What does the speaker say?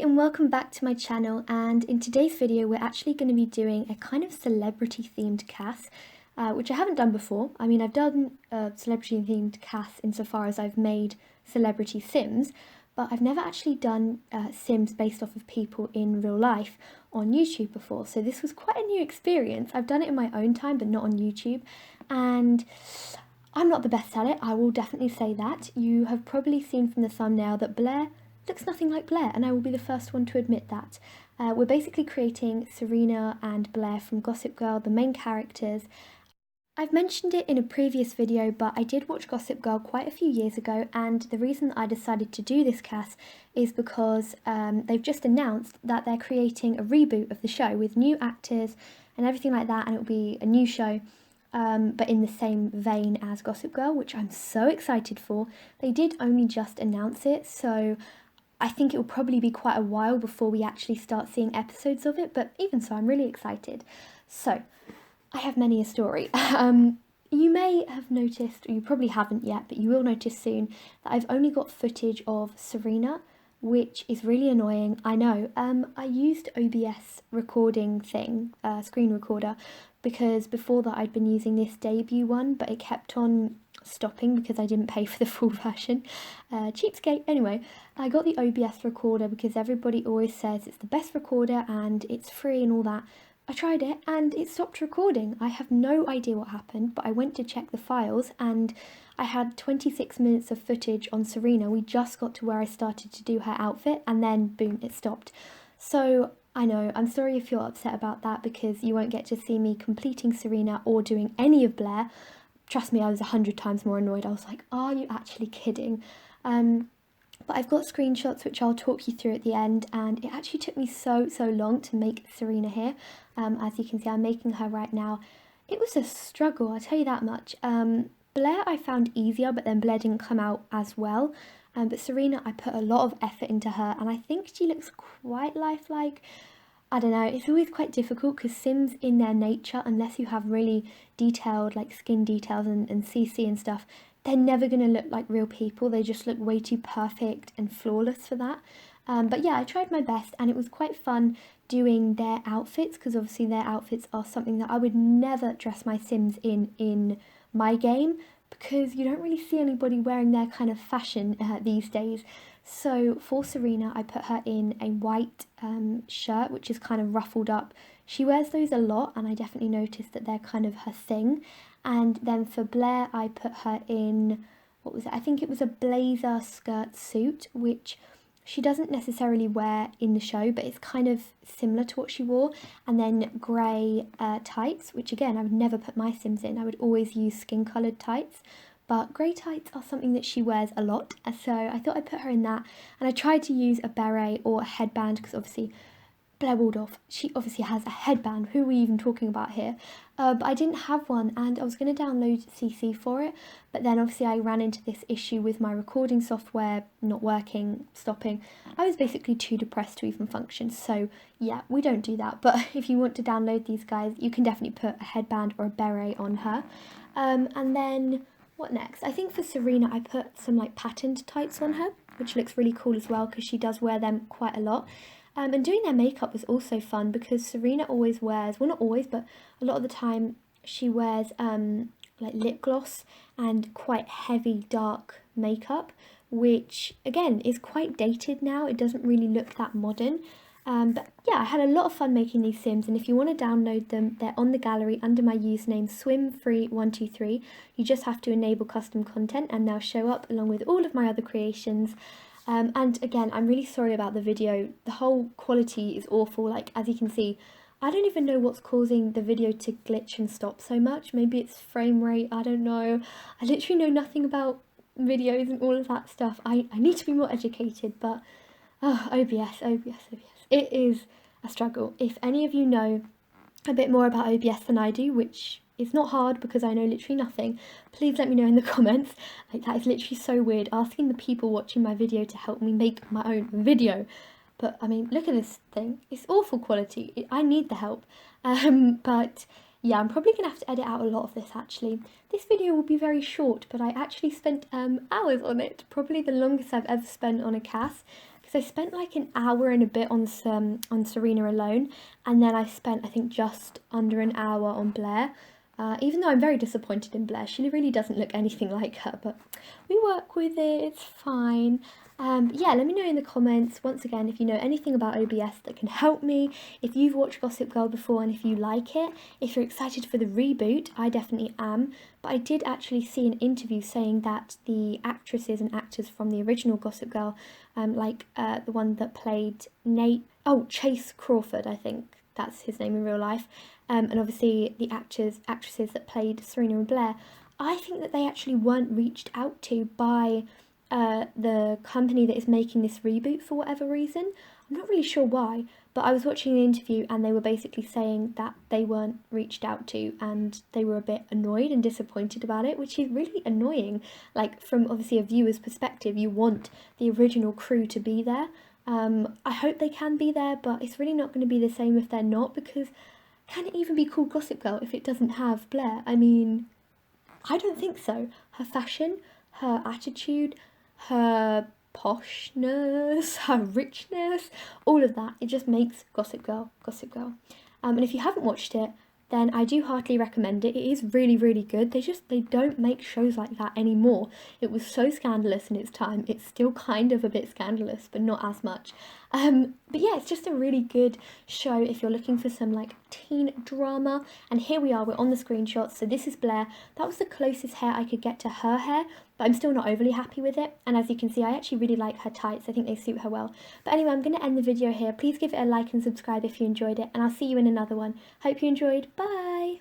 and welcome back to my channel, and in today's video we're actually going to be doing a kind of celebrity themed cast, which I haven't done before. I mean, I've done celebrity themed casts insofar as I've made celebrity Sims, but I've never actually done Sims based off of people in real life on YouTube before, so this was quite a new experience. I've done it in my own time but not on YouTube, and I'm not the best at it, I will definitely say that. You have probably seen from the thumbnail that Blair looks nothing like Blair, and I will be the first one to admit that. We're basically creating Serena and Blair from Gossip Girl, the main characters. I've mentioned it in a previous video, but I did watch Gossip Girl quite a few years ago, and the reason that I decided to do this cast is because they've just announced that they're creating a reboot of the show with new actors and everything like that, and it'll be a new show. But in the same vein as Gossip Girl, which I'm so excited for. They did only just announce it, so I think it will probably be quite a while before we actually start seeing episodes of it, but even so, I'm really excited. So, I have many a story. You may have noticed, or you probably haven't yet, but you will notice soon, that I've only got footage of Serena, which is really annoying, I know. I used OBS recording thing, screen recorder, because before that I'd been using this debut one, but it kept on stopping because I didn't pay for the full version. Cheapskate. Anyway, I got the OBS recorder because everybody always says it's the best recorder and it's free and all that. I tried it and it stopped recording. I have no idea what happened, but I went to check the files and I had 26 minutes of footage on Serena. We just got to where I started to do her outfit and then boom, it stopped. So I know, I'm sorry if you're upset about that because you won't get to see me completing Serena or doing any of Blair. Trust me, I was 100 times more annoyed. I was like, are you actually kidding? But I've got screenshots which I'll talk you through at the end, and it actually took me so long to make Serena here. As you can see, I'm making her right now. It was a struggle, I'll tell you that much. Blair I found easier, but then Blair didn't come out as well. But Serena, I put a lot of effort into her, and I think she looks quite lifelike. I don't know, it's always quite difficult because Sims in their nature, unless you have really detailed like skin details and CC and stuff, they're never going to look like real people. They just look way too perfect and flawless for that. But yeah, I tried my best and it was quite fun doing their outfits because obviously their outfits are something that I would never dress my Sims in my game because you don't really see anybody wearing their kind of fashion these days. So for Serena, I put her in a white shirt, which is kind of ruffled up. She wears those a lot, and I definitely noticed that they're kind of her thing. And then for Blair, I put her in, what was it? I think it was a blazer skirt suit, which she doesn't necessarily wear in the show, but it's kind of similar to what she wore. And then grey tights, which again, I would never put my Sims in. I would always use skin-coloured tights. But grey tights are something that she wears a lot, so I thought I'd put her in that. And I tried to use a beret or a headband because obviously Blair Waldorf, she obviously has a headband. Who are we even talking about here? But I didn't have one and I was going to download CC for it. But then obviously I ran into this issue with my recording software not working, stopping. I was basically too depressed to even function. So yeah, we don't do that. But if you want to download these guys, you can definitely put a headband or a beret on her. And then what next? I think for Serena, I put some like patterned tights on her, which looks really cool as well because she does wear them quite a lot. And doing their makeup was also fun because Serena always wears, well not always, but a lot of the time she wears like lip gloss and quite heavy dark makeup, which again is quite dated now. It doesn't really look that modern. But yeah, I had a lot of fun making these Sims, and if you want to download them, they're on the gallery under my username swimfree123. You just have to enable custom content and they'll show up along with all of my other creations. And again, I'm really sorry about the video. The whole quality is awful. Like, as you can see, I don't even know what's causing the video to glitch and stop so much. Maybe it's frame rate, I don't know. I literally know nothing about videos and all of that stuff. I need to be more educated, but OBS. It is a struggle. If any of you know a bit more about OBS than I do, which is not hard because I know literally nothing, please let me know in the comments. Like, that is literally so weird, asking the people watching my video to help me make my own video. But I mean, look at this thing. It's awful quality. I need the help. But yeah, I'm probably going to have to edit out a lot of this actually. This video will be very short, but I actually spent hours on it. Probably the longest I've ever spent on a cast. because I spent like an hour and a bit on Serena alone, and then I spent I think just under an hour on Blair. Even though I'm very disappointed in Blair, she really doesn't look anything like her, but we work with it, it's fine. Yeah, let me know in the comments, once again, if you know anything about OBS that can help me, if you've watched Gossip Girl before and if you like it, if you're excited for the reboot. I definitely am, but I did actually see an interview saying that the actresses and actors from the original Gossip Girl, like the one that played Chase Crawford, I think that's his name in real life, and obviously the actresses that played Serena and Blair, I think that they actually weren't reached out to by the company that is making this reboot for whatever reason. I'm not really sure why, but I was watching an interview and they were basically saying that they weren't reached out to and they were a bit annoyed and disappointed about it, which is really annoying. Like, from obviously a viewer's perspective, you want the original crew to be there. I hope they can be there, but it's really not going to be the same if they're not, because can it even be called Gossip Girl if it doesn't have Blair? I mean, I don't think so. Her fashion, her attitude, her poshness, her richness, all of that, it just makes Gossip Girl Gossip Girl. And if you haven't watched it, then I do heartily recommend it. It is really, really good. They don't make shows like that anymore. It was so scandalous in its time. It's still kind of a bit scandalous, but not as much. But yeah, it's just a really good show if you're looking for some like teen drama. And here we are, we're on the screenshots. So this is Blair. That was the closest hair I could get to her hair, but I'm still not overly happy with it. And as you can see, I actually really like her tights. I think they suit her well. But anyway, I'm going to end the video here. Please give it a like and subscribe if you enjoyed it, and I'll see you in another one. Hope you enjoyed. Bye!